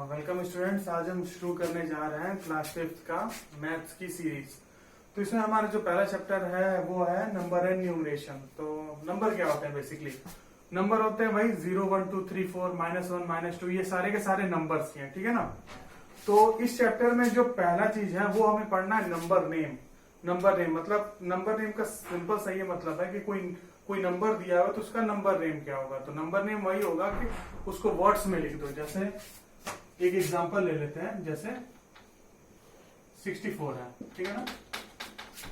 Welcome students. आज हम शुरू करने जा रहे हैं क्लास 5th का मैथ्स की सीरीज। तो इसमें हमारा जो पहला चैप्टर है वो है नंबर एंड न्यूमरेशन। तो नंबर क्या होते हैं? बेसिकली नंबर होते हैं वही 0 1 2 3 4 -1 -2, ये सारे के सारे नंबर्स हैं, ठीक है ना। तो इस चैप्टर में जो पहला चीज है वो हमें पढ़ना है नंबर नेम। नंबर नेम मतलब नंबर नेम का सिंपल सा ये मतलब है कि कोई नंबर दिया हो तो उसका नंबर नेम क्या होगा। तो नंबर नेम वही होगा कि उसको वर्ड्स में लिख दो। जैसे एक एग्जांपल ले लेते हैं, जैसे 64 है, ठीक है ना।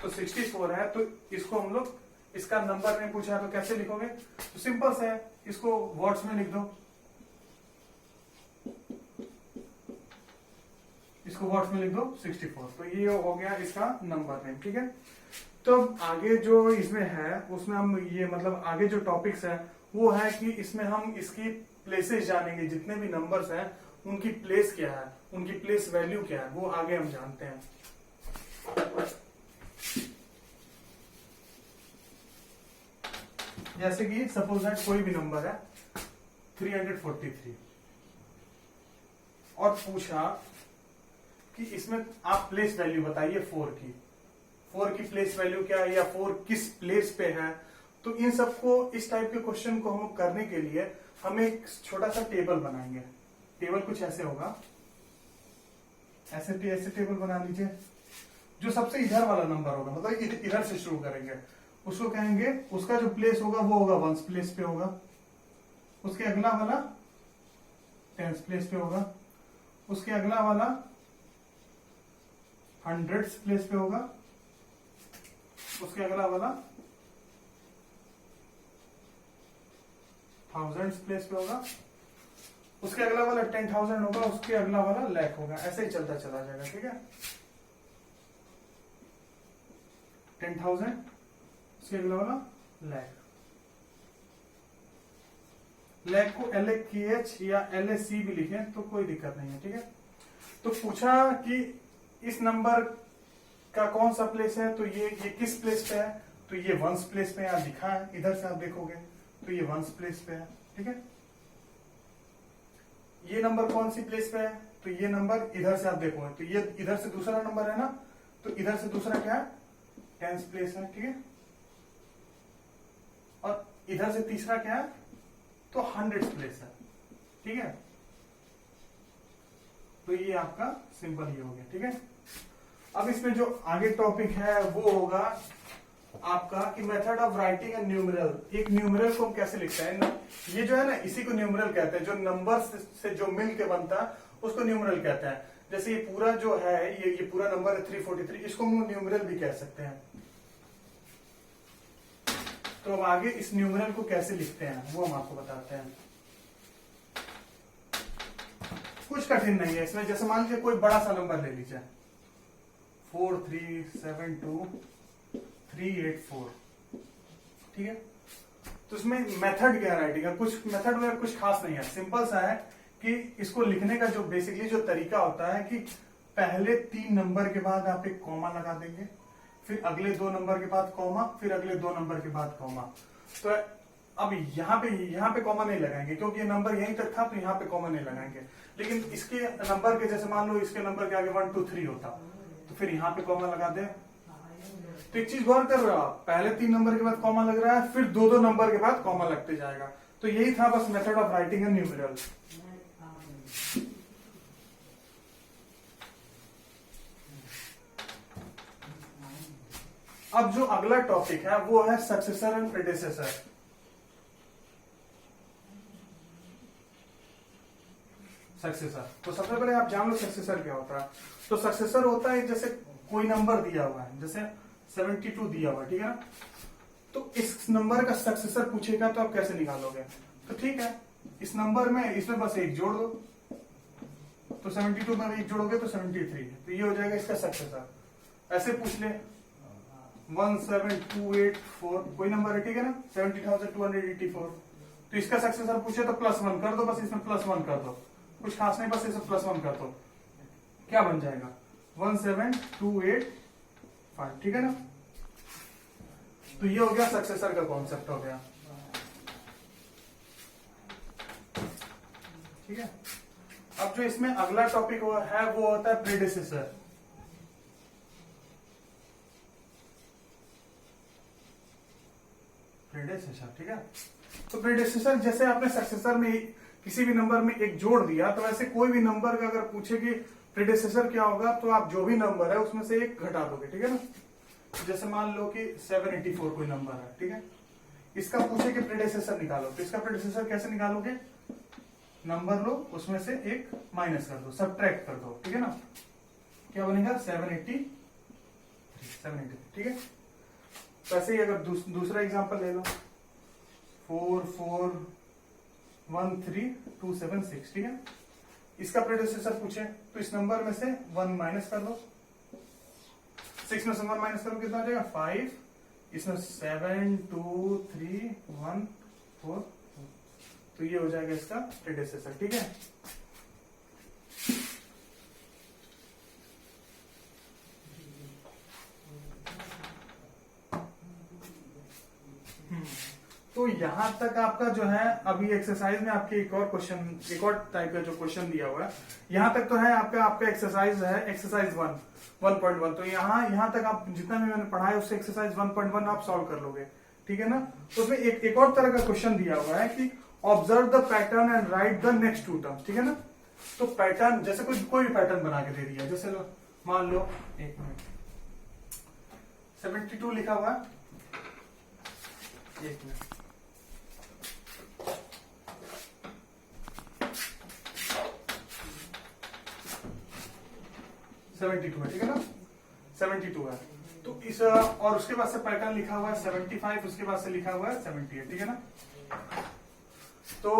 तो 64 है तो इसको हम लोग इसका नंबर नेम पूछा है तो कैसे लिखोगे? तो सिंपल से है, इसको वर्ड्स में लिख दो। इसको वर्ड्स में लिख दो 64। तो ये हो गया इसका नंबर नेम, ठीक है। तो आगे जो इसमें है उसमें हम ये मतलब आगे जो टॉपिक्स है वो है कि इसमें हम इसकी प्लेसेस जानेंगे। जितने भी नंबर्स हैं उनकी प्लेस क्या है, उनकी प्लेस वैल्यू क्या है, वो आगे हम जानते हैं। जैसे कि सपोज दैट कोई भी नंबर है 343 और पूछा कि इसमें आप प्लेस वैल्यू बताइए 4 की प्लेस वैल्यू क्या है या 4 किस प्लेस पे है। तो इन सबको इस टाइप के क्वेश्चन को हम करने के लिए हम एक छोटा सा टेबल बनाएंगे। टेबल कुछ ऐसे होगा, ऐसे टेबल बना लीजिए। जो सबसे इधर वाला नंबर होगा मतलब इधर से शुरू करेंगे, उसको कहेंगे, उसका जो प्लेस होगा वो होगा 1s प्लेस पे होगा। उसके अगला वाला 10s प्लेस पे होगा। उसके अगला वाला 100s प्लेस पे होगा। उसके अगला वाला 1000s प्लेस पे होगा। उसके अगला वाला 10,000 होगा। उसके अगला वाला लाख होगा। ऐसे ही चलता चला जाएगा, ठीक है। 10,000, उसके अगला वाला लाख। लाख को LAKH या LAC भी लिखें तो कोई दिक्कत नहीं है, ठीक है। तो पूछा कि इस नंबर का कौन सा प्लेस है, तो ये किस प्लेस पे है? तो ये 1s प्लेस पे यहाँ लिखा है, इधर से आप देखोगे तो ये 1s प्लेस पे है, ठीक है। ये नंबर कौन सी प्लेस पे है? तो ये नंबर इधर से आप देखोगे तो ये इधर से दूसरा नंबर है ना, तो इधर से दूसरा क्या है? 10s प्लेस है, ठीक है। और इधर से तीसरा क्या है? तो 100s प्लेस है, ठीक है। तो ये आपका सिंपल ही हो गया, ठीक है। अब इसमें जो आगे टॉपिक है वो होगा आपका कि method of writing and numeral. एक न्यूमरल को हम कैसे लिखते हैं? ये जो है ना, इसी को न्यूमरल कहते हैं। जो नंबर से जो मिल के बनता है उसको न्यूमरल कहते हैं। जैसे ये पूरा जो है ये पूरा नंबर है 343, इसको हम न्यूमरल भी कह सकते हैं। तो अब आगे इस न्यूमरल को कैसे लिखते हैं वो हम आपको बताते हैं। कुछ कठिन नहीं है इसमें। जैसे मान लीजिए कोई बड़ा सा नंबर ले लीजिए 4372384, ठीक है। तो इसमें मेथड क्या राइटिंग है? कुछ मेथड में कुछ खास नहीं है, सिंपल सा है कि इसको लिखने का जो बेसिकली जो तरीका होता है कि पहले 3 नंबर के बाद आप एक कॉमा लगा देंगे, फिर अगले 2 नंबर के बाद कॉमा, फिर अगले 2 नंबर के बाद कॉमा। तो अब यहाँ पे कॉमा नहीं लगाएंगे क्योंकि ये नंबर यहीं तक था, तो यहाँ पे कॉमा नहीं लगाएंगे। लेकिन इसके नंबर के जैसे मान लो इसके नंबर के आगे 1 2 3 होता तो फिर यहाँ पे कॉमा लगा दे। तो एक चीज गौर कर रहे हो आप, पहले 3 नंबर के बाद कॉमा लग रहा है, फिर 2 नंबर के बाद कॉमा लगते जाएगा। तो यही था बस method of writing and numeral. अब जो अगला टॉपिक है वो है सक्सेसर एंड प्रेडिसेसर। सक्सेसर, तो सबसे पहले आप जान लो सक्सेसर क्या होता है। तो सक्सेसर होता है जैसे कोई नंबर दिया हुआ है, जैसे 72 दिया हुआ है, ठीक है ना। तो इस नंबर का सक्सेसर पूछेगा तो आप कैसे निकालोगे? तो ठीक है, इस नंबर में इसमें बस 1 जोड़ दो। तो 72 में 1 जोड़ोगे तो 73, तो ये हो जाएगा इसका सक्सेसर। ऐसे पूछ ले 17284 कोई नंबर है, ठीक है ना, 70,284। तो इसका सक्सेसर पूछे तो +1 कर दो, बस इसमें +1 कर दो, कुछ खास नहीं, बस इसे +1 कर दो। क्या बन जाएगा? 17285, ठीक है ना। तो ये हो गया सक्सेसर का कॉन्सेप्ट हो गया, ठीक है। अब जो इसमें अगला टॉपिक है वो होता है प्रीडिसेसर। प्रीडिसेसर, ठीक है। तो प्रीडिसेसर जैसे आपने सक्सेसर में किसी भी नंबर में एक जोड़ दिया, तो वैसे कोई भी नंबर का अगर पूछे कि प्रीडिसेसर क्या होगा, तो आप जो भी नंबर है उसमें से एक घटा दोगे, ठीक है ना। जैसे मान लो कि 784 कोई नंबर है, ठीक है, इसका पूछे कि प्रीडिसेसर निकालो, तो इसका प्रीडिसेसर कैसे निकालोगे, नंबर लो उसमें से एक माइनस कर दो, सब्ट्रैक्ट कर दो, ठीक है ना। क्या बनेगा 783, ठीक है। वैसे ही अगर दूसरा एग्जांपल ले लो 4413276, ठीक है, इसका प्रीडिसेसर पूछे तो इस नंबर में से 1 माइनस कर दो, 6 में से 1 माइनस करो कितना आ जाएगा 5, इसमें 7 2 3 1 4, तो ये हो जाएगा इसका प्रीडिसेसर, ठीक है। तो यहां तक आपका जो है, अभी एक्सरसाइज में आपके एक और क्वेश्चन, एक और टाइप का जो क्वेश्चन दिया हुआ है, यहां तक तो है आपका एक्सरसाइज है, एक्सरसाइज 1.1। तो यहां तक आप जितना भी मैंने पढ़ा है उससे एक्सरसाइज 1.1 आप सॉल्व कर लोगे, ठीक है ना। तो उसमें एक और तरह का क्वेश्चन दिया हुआ है कि observe the pattern and right the next 2 terms, ठीक है ना। तो पैटर्न जैसे कोई भी पैटर्न बना के दे दिया, जैसे मान लो 72 लिखा हुआ है, 1 मिनट, है, ठीक है ना, 72 है। तो इस और उसके बाद से पैटर्न लिखा हुआ है 75, उसके बाद से लिखा हुआ है 78, ठीक है ना। तो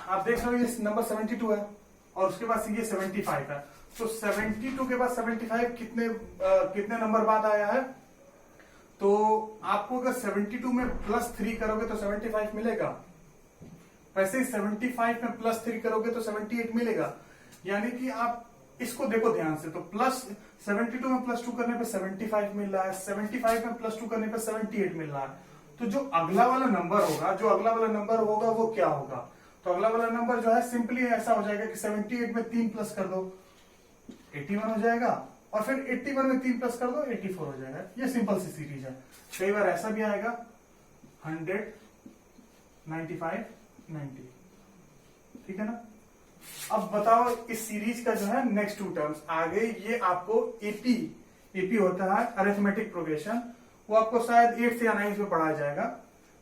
आप देख रहे हो ये नंबर 72 है और उसके बाद से ये 75 है, तो 72 के बाद 75 कितने नंबर बाद आया है, तो आपको अगर 72 में +3 करोगे तो 75 मिलेगा, वैसे ही 75 में +3 करोगे तो 78 मिलेगा। यानी कि आप इसको देखो ध्यान से, तो 72 में +2 करने पे 75 मिल रहा है, 75 में +2 करने पे 78 मिल रहा है। तो जो अगला वाला नंबर होगा वो क्या होगा, तो अगला वाला नंबर जो है सिंपली ऐसा हो जाएगा कि 78 में 3 प्लस कर दो 81 हो जाएगा, और फिर 81 में 3 प्लस कर दो 84 हो जाएगा। ये सिंपल सी सीरीज है। कई बार ऐसा भी आएगा 100 95 90, ठीक है ना। अब बताओ इस सीरीज का जो है नेक्स्ट 2 टर्म्स आगे, ये आपको एपी होता है अरिथमेटिक प्रोग्रेशन, वो आपको शायद 8th या 9th में पढ़ाया जाएगा।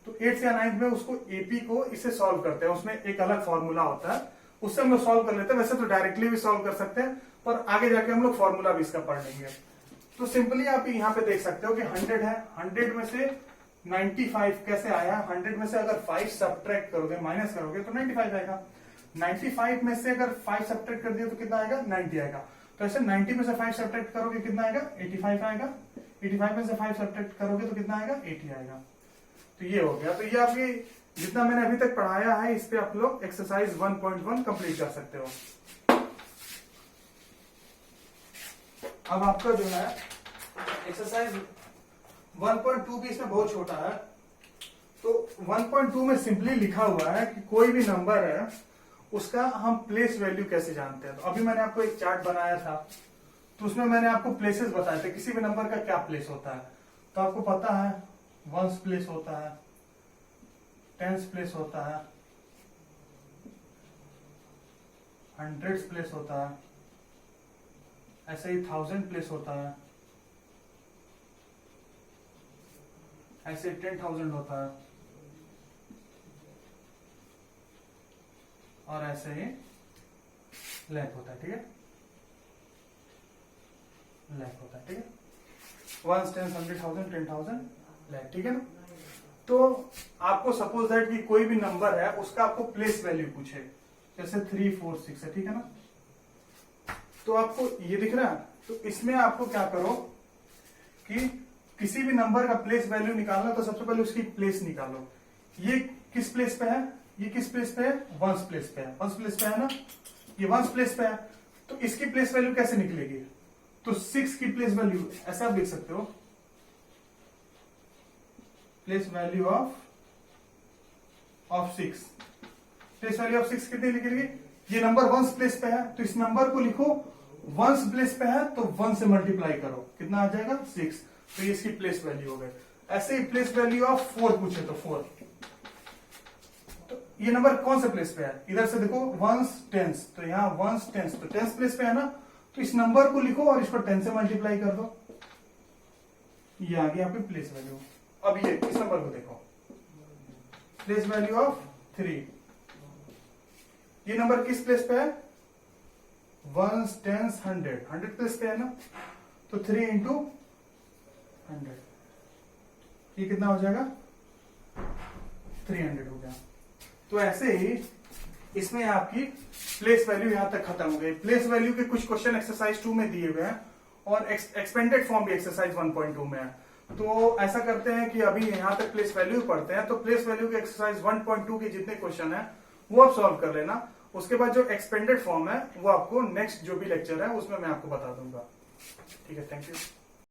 तो 8th या 9th में उसको एपी को इससे सॉल्व करते हैं, उसमें एक अलग फॉर्मूला होता है, उससे हम लोग सॉल्व कर लेते हैं। वैसे तो डायरेक्टली भी सॉल्व कर सकते हैं, पर आगे जाके हम लोग फॉर्मूला भी इसका पढ़ लेंगे। तो सिंपली आप यहाँ पे देख सकते हो कि 100 है, 100 में से 95 कैसे आया, 100 में से अगर 5 सब्ट्रैक्ट करोगे, माइनस करोगे तो 95 आएगा। 95 में से अगर 5 सब्ट्रैक्ट कर दिया तो कितना आएगा 90 आएगा। तो ऐसे 90 में से 5 सब्ट्रैक्ट करोगे कितना आएगा 85 आएगा, 85 में से 5 सब्ट्रैक्ट करोगे तो कितना आएगा 80 आएगा। तो ये हो गया। तो ये आपकी जितना मैंने अभी तक पढ़ाया है इस पे आप लोग एक्सरसाइज 1.1 कंप्लीट कर सकते हो। अब आपका जो है एक्सरसाइज 1.2 भी इसमें बहुत छोटा है। तो 1.2 में सिंपली लिखा हुआ है कि कोई भी नंबर है उसका हम प्लेस वैल्यू कैसे जानते हैं। तो अभी मैंने आपको एक चार्ट बनाया था, तो उसमें मैंने आपको प्लेसेस बताए थे किसी भी नंबर का क्या प्लेस होता है। तो आपको पता है 1s प्लेस होता है, 10s प्लेस होता है, 100s प्लेस होता है, ऐसे ही 1000 प्लेस होता है, ऐसे 10,000 होता है, और ऐसे ही लैख होता है, ठीक है, लैख होता है, ठीक है, 1, 10, 100,000, 10,000 लैख, ठीक है ना। तो आपको सपोज दैट कि कोई भी नंबर है उसका आपको प्लेस वैल्यू पूछे, जैसे 3, 4, 6 है, ठीक है ना। तो आपको ये दिख रहा है, तो इसमें आपको क्या करो कि किसी भी नंबर का प्लेस वैल्यू निकालना, तो सबसे पहले उसकी प्लेस निकालो। ये किस प्लेस पे है, ये किस प्लेस पे है, 1s प्लेस पे है, 1s प्लेस पे है ना, ये 1s प्लेस पे है। तो इसकी प्लेस वैल्यू कैसे निकलेगी, तो 6 की प्लेस वैल्यू ऐसा आप देख सकते हो, place value of 6, place value of 6 कितनी निकलेगी ये नंबर वंस प्लेस पे है तो इस नंबर को लिखो, वंस प्लेस पे है तो 1 से मल्टीप्लाई करो, कितना आ जाएगा 6, तो ये इसकी प्लेस वैल्यू हो गई। ऐसे ही प्लेस वैल्यू ऑफ 4 पूछे तो 4, तो ये नंबर कौन से प्लेस पे है, इधर से देखो वंस टेंस, तो यहाँ वंस टेंस तो टेंस प्लेस पे है ना, तो इस नंबर को लिखो और इसको 10 से मल्टीप्लाई कर दो, ये आ गया यहाँ पे प्लेस वैल्यू। अब ये इस नंबर को देखो, प्लेस वैल्यू ऑफ 3, ये नंबर किस प्लेस पे है, वंस टेंस 100, 100 प्लेस पे है ना, तो 3 इंटू 100, ये कितना हो जाएगा 300 हो गया। तो ऐसे ही इसमें आपकी प्लेस वैल्यू यहां तक खत्म हो गई। प्लेस वैल्यू के कुछ क्वेश्चन एक्सरसाइज 2 में दिए हुए हैं और एक्सपेंडेड फॉर्म भी एक्सरसाइज 1.2 में है। तो ऐसा करते हैं कि अभी यहां तक प्लेस वैल्यू पढ़ते हैं, तो प्लेस वैल्यू के एक्सरसाइज 1.2 के जितने क्वेश्चन है वो आप सॉल्व कर लेना। उसके बाद जो एक्सपेंडेड फॉर्म है वो आपको नेक्स्ट जो भी लेक्चर है उसमें मैं आपको बता दूंगा। ठीक है, थैंक यू।